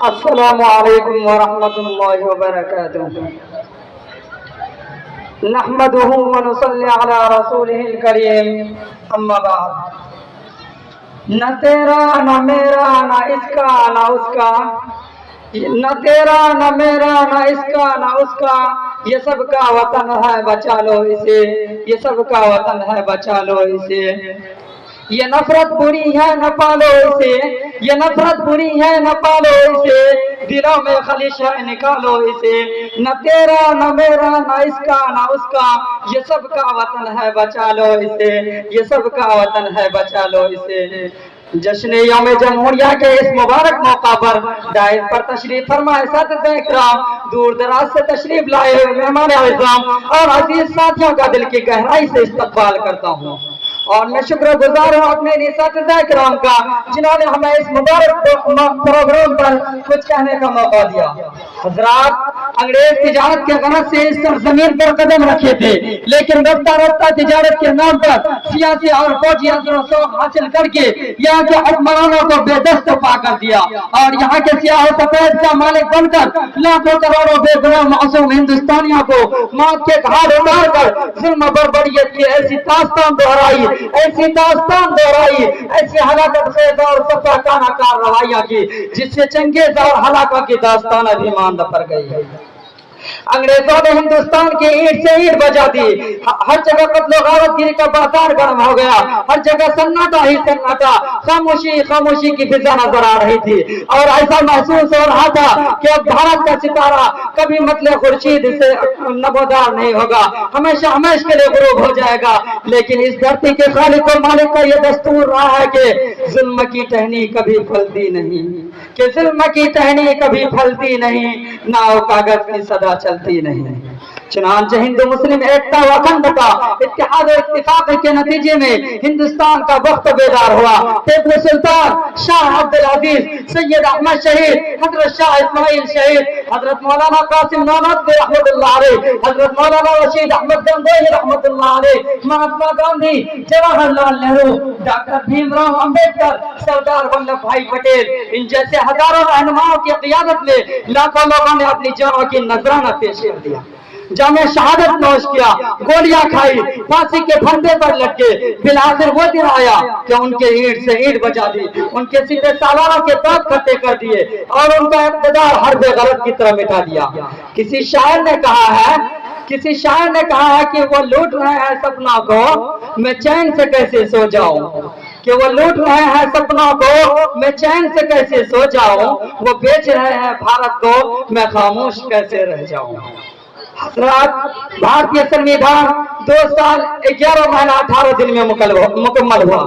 السلام علیکم ورحمۃ اللہ وبرکاتہ۔ نحمده ونصلی علی رسولہ الکریم، اما بعد۔ نہ تیرا نہ میرا نہ اس کا نہ اس کا، نہ تیرا نہ میرا نہ اس کا نہ اس کا، یہ سب کا وطن ہے بچا لو اسے، یہ سب کا وطن ہے بچا لو اسے۔ یہ نفرت بری ہے نہ پالو اسے، یہ نفرت بری ہے نہ پالو اسے، دلوں میں خلیش ہے نکالو اسے۔ نہ تیرا نہ میرا نہ اس کا نہ اس کا، یہ سب کا وطن ہے بچا لو اسے، یہ سب کا وطن ہے بچا لو اسے۔ جشن یوم جمہوریہ کے اس مبارک موقع پر دائر پر تشریف فرما اساتذہ اکرام، دور دراز سے تشریف لائے ہوئے مہمان اعظام اور عزیز ساتھیوں کا دل کی گہرائی سے استقبال کرتا ہوں، اور میں شکر گزار ہوں اپنے اساتذہ اکرام کا جنہوں نے ہمیں اس مبارک پروگرام پر کچھ کہنے کا موقع دیا۔ حضرات، انگریز تجارت کے غرض سے اس سرزمین پر قدم رکھے تھے، لیکن رفتہ رفتہ تجارت کے نام پر سیاسی اور فوجی اثر و رسوخ حاصل کر کے یہاں کے حکمرانوں کو بے دست پا کر دیا، اور یہاں کے سیاہ و سفید کا مالک بن کر لاکھوں کروڑوں بے گناہ معصوم ہندوستانیوں کو موت کے گھاٹ اتار کر ظلم و بربریت کی ایسی داستان دہرائی، ایسی ہلاکت خیز اور صفا کانہ کار روایہ کی جس سے چنگیز اور ہلاکوں کی داستان ابھی ماندہ پڑ گئی ہے۔ انگریزوں نے ہندوستان کی اینٹ سے اینٹ بجا دی، ہر جگہ قتل و غارت گیری کا بازار گرم ہو گیا، ہر جگہ سناٹا ہی سناٹا، خاموشی خاموشی کی فضا نظر آ رہی تھی، اور ایسا محسوس ہو رہا تھا کہ اب بھارت کا ستارہ کبھی مطلع خورشید سے نمودار نہیں ہوگا، ہمیشہ ہمیش کے لیے غروب ہو جائے گا۔ لیکن اس دھرتی کے خالق و مالک کا یہ دستور رہا ہے کہ ظلم کی ٹہنی کبھی پھلتی نہیں، کہ ظلم کی ٹہنی کبھی پھلتی نہیں، نہ کاغذ کی صدا چلتی نہیں۔ چنانچہ ہندو مسلم ایکتا و اکھنڈتا، اتحاد و اتفاق کے نتیجے میں ہندوستان کا وقت بیدار ہوا۔ ٹیپو سلطان، شاہ عبد العزیز، سید احمد شہید، حضرت شاہ اسماعیل شہید، حضرت مولانا قاسم نانوتوی رحمۃ اللہ علیہ، حضرت مولانا رشید احمد گنگوہی رحمۃ اللہ علیہ، مہاتما گاندھی، جواہر لال نہرو، ڈاکٹر بھیم راؤ امبیڈکر، سردار ولبھ بھائی پٹیل، ان جیسے ہزاروں رہنماؤں کی قیادت میں لاکھوں لوگوں نے اپنی جانوں کی نذرانہ پیش کر دیا، جامع شہادت نوش کیا، گولیاں کھائی، پھانسی کے پھندے پر لٹکے، بالآخر وہ دن آیا کہ ان کے اینٹ سے اینٹ بجا دی، ان کے سیدھے سالاروں کے دانت کھٹے کر دیے، اور ان کا اقتدار حرب غلط کی طرح مٹا دیا۔ کسی شاعر نے کہا ہے کہ وہ لوٹ رہے ہیں سپنوں کو، میں چین سے کیسے سو جاؤں، کہ وہ لوٹ رہے ہیں سپنوں کو، میں چین سے کیسے سو جاؤں، وہ بیچ رہے ہیں بھارت کو، میں خاموش کیسے رہ جاؤں۔ حضرات، بھارتی سنویدھان 2 سال 11 مہینہ 18 دن میں مکمل ہوا۔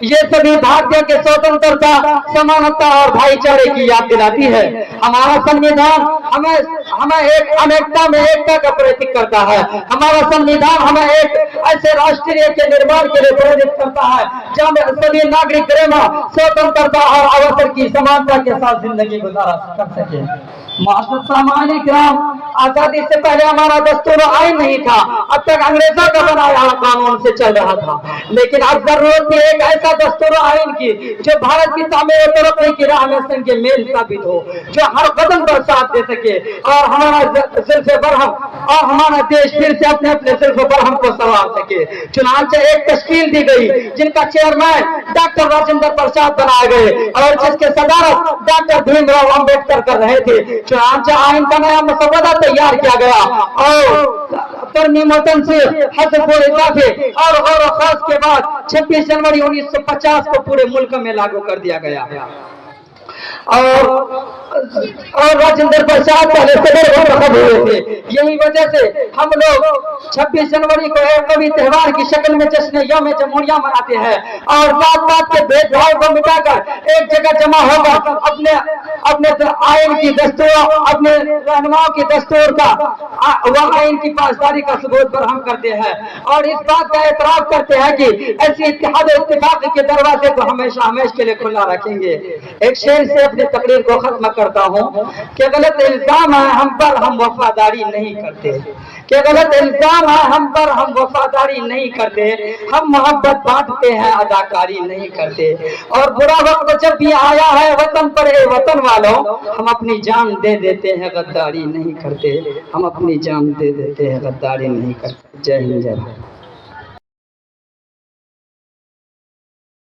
یہ سبھی بھارتیوں کے سوتنترتا، سمانتا اور بھائی چارے کی یاد دلاتی ہے۔ ہمارا سنویدھان ہمیں ایک انیکتا میں ایکتا کا پریتک کرتا ہے۔ ہمارا سنویدھان ہمیں ایک ایسے راشٹریہ کے نرمان کے لیے پریرت کرتا ہے جہاں میں سبھی ناگرک پریما، سوتنترتا اور اوسر کی سمانتا کے ساتھ زندگی گزارا کر سکے۔ معزز سامعین کرام، آزادی سے پہلے ہمارا دستور و آئین نہیں تھا، اب تک انگریزوں کا بنایا قانون سے چل رہا تھا، لیکن اب ضرورت تھی ایک ایسا دستور و آئین کی جو بھارت کی تعمیر و ترقی کی راہ میں سنگ میل ثابت ہو، جو ہر قدم پر ساتھ دے سکے، اور ہمارا زلف برہم اور ہمارا دیش پھر سے اپنے زلف برہم کو سنوار سکے۔ چنانچہ ایک تشکیل دی گئی جن کا چیئرمین ڈاکٹر راجندر پرساد بنائے گئے، اور جس کے صدارت ڈاکٹر بھیم راؤ امبیڈکر کر رہے تھے۔ چنانچہ آئین کا نیا مسودہ تیار کیا گیا، اور ترمیم و تنسیخ، حذف و اضافے اور غور و خوض کے بعد 26 جنوری 1950 کو پورے ملک میں لاگو کر دیا گیا۔ اور راجندر پرساد پہلے صدر منتخب ہوئے تھے۔ یہی وجہ سے ہم لوگ 26 جنوری کو ایک قومی تہوار کی شکل میں جشن یوم جمہوریہ مناتے ہیں، اور ذات پات کے بھید بھاؤ کو مٹا کر ایک جگہ جمع ہو کر اپنے آئین کی دستور، اپنے رہنماؤں کی دستور کا وہ آئین کی پاسداری کا ثبوت برہم کرتے ہیں، اور اس بات کا اعتراف کرتے ہیں کہ ایسی اتحاد و اتفاق کے دروازے کو ہمیشہ ہمیش کے لیے کھلا رکھیں گے۔ ایک شعر سے اپنی تقریر کو ختم کرتا ہوں کہ غلط الزام ہے ہم پر، ہم وفاداری نہیں کرتے، کہ غلط الزام ہے ہم پر، ہم وفاداری نہیں کرتے، ہم محبت بانٹتے ہیں اداکاری نہیں کرتے، اور برا وقت جب بھی آیا ہے وطن پر اے وطن والوں، ہم اپنی جان دے دیتے ہیں غداری نہیں کرتے، ہم اپنی جان دے دیتے ہیں غداری نہیں کرتے۔ جے ہند جے بھارت۔